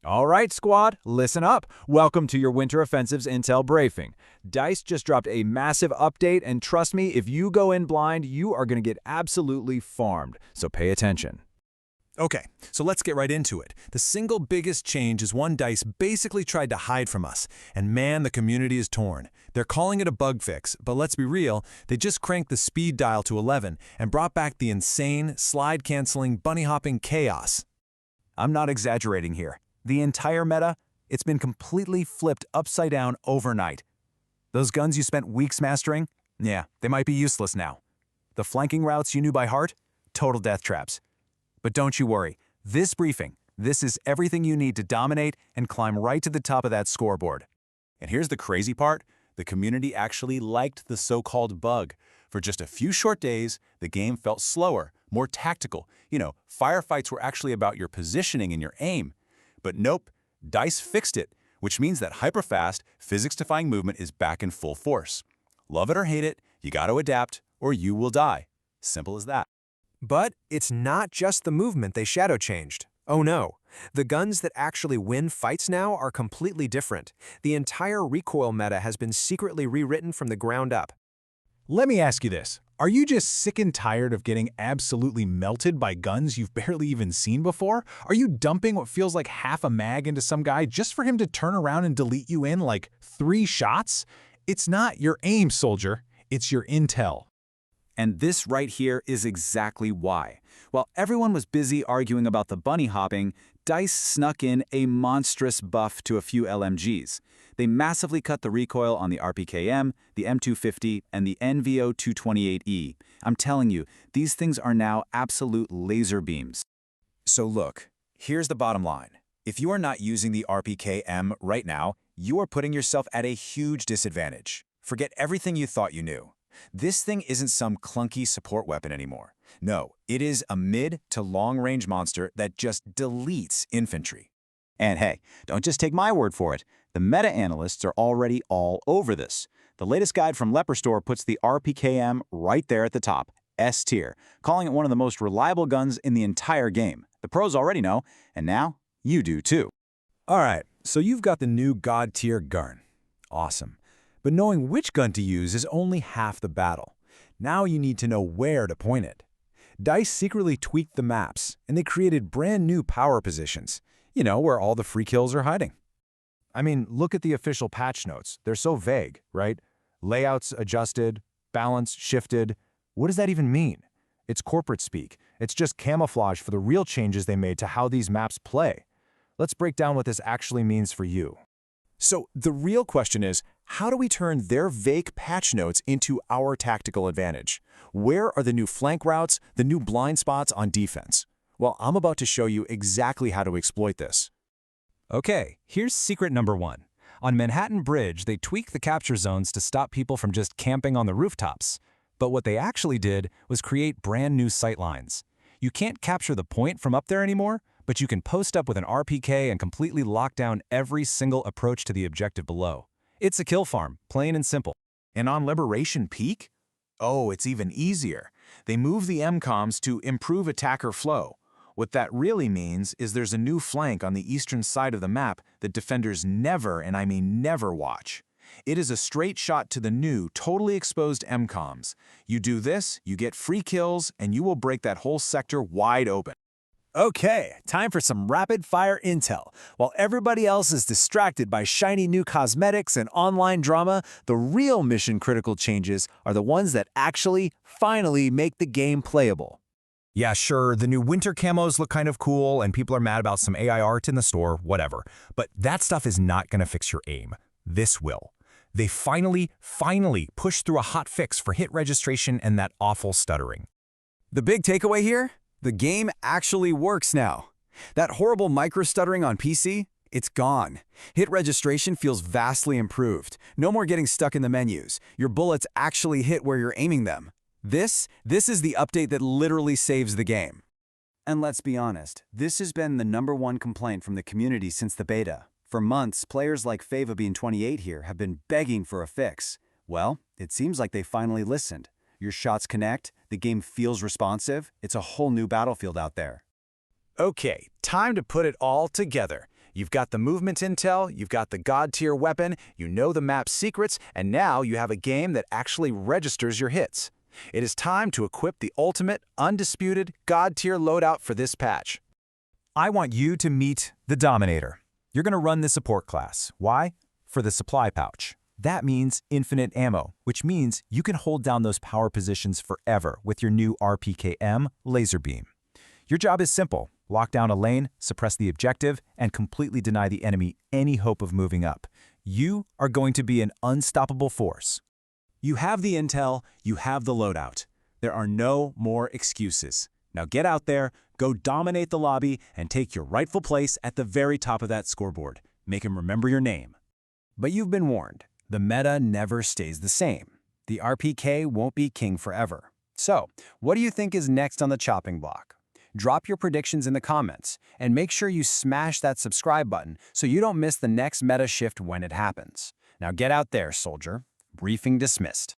All right, squad, listen up. Welcome to your Winter Offensives Intel briefing. DICE just dropped a massive update, and trust me, if you go in blind, you are going to get absolutely farmed, so pay attention. Okay, so let's get right into it. The single biggest change is one DICE basically tried to hide from us, and man, the community is torn. They're calling it a bug fix, but let's be real, they just cranked the speed dial to 11 and brought back the insane, slide-canceling, bunny-hopping chaos. I'm not exaggerating here. The entire meta, it's been completely flipped upside down overnight. Those guns you spent weeks mastering? Yeah, they might be useless now. The flanking routes you knew by heart? Total death traps. But don't you worry, this briefing, this is everything you need to dominate and climb right to the top of that scoreboard. And here's the crazy part, the community actually liked the so-called bug. For just a few short days, the game felt slower, more tactical. Firefights were actually about your positioning and your aim. But nope, DICE fixed it, which means that hyperfast, physics-defying movement is back in full force. Love it or hate it, you gotta adapt, or you will die. Simple as that. But it's not just the movement they shadow changed. Oh no, the guns that actually win fights now are completely different. The entire recoil meta has been secretly rewritten from the ground up. Let me ask you this. Are you just sick and tired of getting absolutely melted by guns you've barely even seen before? Are you dumping what feels like half a mag into some guy just for him to turn around and delete you in like 3 shots? It's not your aim, soldier. It's your intel. And this right here is exactly why. While everyone was busy arguing about the bunny hopping, DICE snuck in a monstrous buff to a few LMGs. They massively cut the recoil on the RPKM, the M250, and the NVO228E. I'm telling you, these things are now absolute laser beams. So look, here's the bottom line. If you are not using the RPKM right now, you are putting yourself at a huge disadvantage. Forget everything you thought you knew. This thing isn't some clunky support weapon anymore. No, it is a mid to long-range monster that just deletes infantry. And hey, don't just take my word for it. The meta-analysts are already all over this. The latest guide from Leopard Store puts the RPKM right there at the top, S tier, calling it one of the most reliable guns in the entire game. The pros already know, and now you do too. All right, so you've got the new God tier gun. Awesome. But knowing which gun to use is only half the battle. Now you need to know where to point it. DICE secretly tweaked the maps, and they created brand new power positions. Where all the free kills are hiding. I mean, look at the official patch notes. They're so vague, right? Layouts adjusted, balance shifted. What does that even mean? It's corporate speak. It's just camouflage for the real changes they made to how these maps play. Let's break down what this actually means for you. So the real question is, how do we turn their vague patch notes into our tactical advantage? Where are the new flank routes, the new blind spots on defense? Well, I'm about to show you exactly how to exploit this. Okay, here's secret number 1. On Manhattan Bridge, they tweaked the capture zones to stop people from just camping on the rooftops. But what they actually did was create brand new sight lines. You can't capture the point from up there anymore, but you can post up with an RPK and completely lock down every single approach to the objective below. It's a kill farm, plain and simple. And on Liberation Peak? Oh, it's even easier. They move the MCOMs to improve attacker flow. What that really means is there's a new flank on the eastern side of the map that defenders never, and I mean never, watch. It is a straight shot to the new, totally exposed MCOMs. You do this, you get free kills, and you will break that whole sector wide open. Okay, time for some rapid-fire intel. While everybody else is distracted by shiny new cosmetics and online drama, the real mission-critical changes are the ones that actually, finally make the game playable. Yeah, sure, the new winter camos look kind of cool, and people are mad about some AI art in the store, whatever. But that stuff is not going to fix your aim. This will. They finally pushed through a hot fix for hit registration and that awful stuttering. The big takeaway here? The game actually works now. That horrible micro-stuttering on PC? It's gone. Hit registration feels vastly improved. No more getting stuck in the menus. Your bullets actually hit where you're aiming them. This is the update that literally saves the game. And let's be honest, this has been the #1 complaint from the community since the beta. For months, players like FavaBean28 here have been begging for a fix. Well, it seems like they finally listened. Your shots connect, the game feels responsive, it's a whole new battlefield out there. Okay, time to put it all together. You've got the movement intel, you've got the god-tier weapon, you know the map's secrets, and now you have a game that actually registers your hits. It is time to equip the ultimate, undisputed, god-tier loadout for this patch. I want you to meet the Dominator. You're going to run the support class. Why? For the supply pouch. That means infinite ammo, which means you can hold down those power positions forever with your new RPKM laser beam. Your job is simple. Lock down a lane, suppress the objective, and completely deny the enemy any hope of moving up. You are going to be an unstoppable force. You have the intel, you have the loadout. There are no more excuses. Now get out there, go dominate the lobby, and take your rightful place at the very top of that scoreboard. Make him remember your name. But you've been warned. The meta never stays the same. The RPK won't be king forever. So, what do you think is next on the chopping block? Drop your predictions in the comments, and make sure you smash that subscribe button so you don't miss the next meta shift when it happens. Now get out there, soldier. Briefing dismissed.